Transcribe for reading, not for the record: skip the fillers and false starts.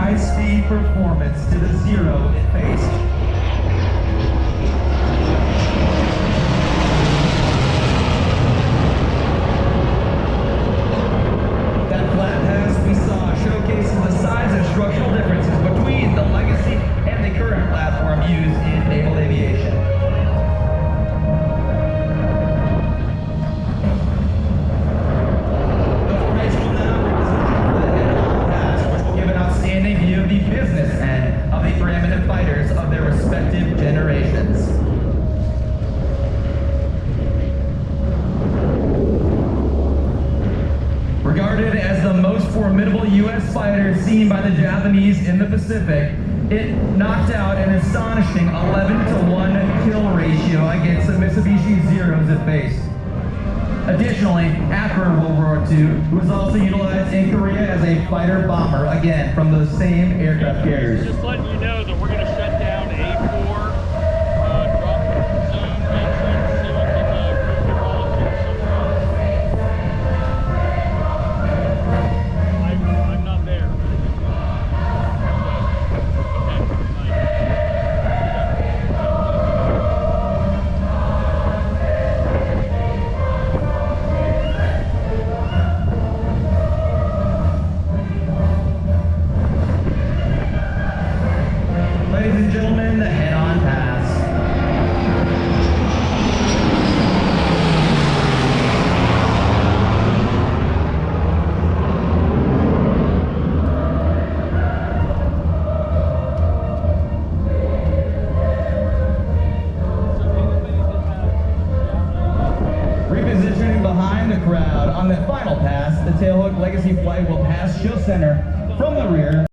high-speed performance to the zero it faced. That flat pass we saw showcases the size and structural differences between the legacy and the current platform used in naval aviation. The formation will now reposition for the head-on pass, which will give an outstanding view of the business end of the preeminent fighters of their respective generations. Regarded as the most formidable U.S. fighter seen by the Japanese in the Pacific, it knocked out an astonishing 11-to-1 kill ratio against the Mitsubishi Zeros it faced. Additionally, after World War II, it was also utilized in Korea as a fighter bomber, again from those same aircraft carriers. Just letting you know that we're going to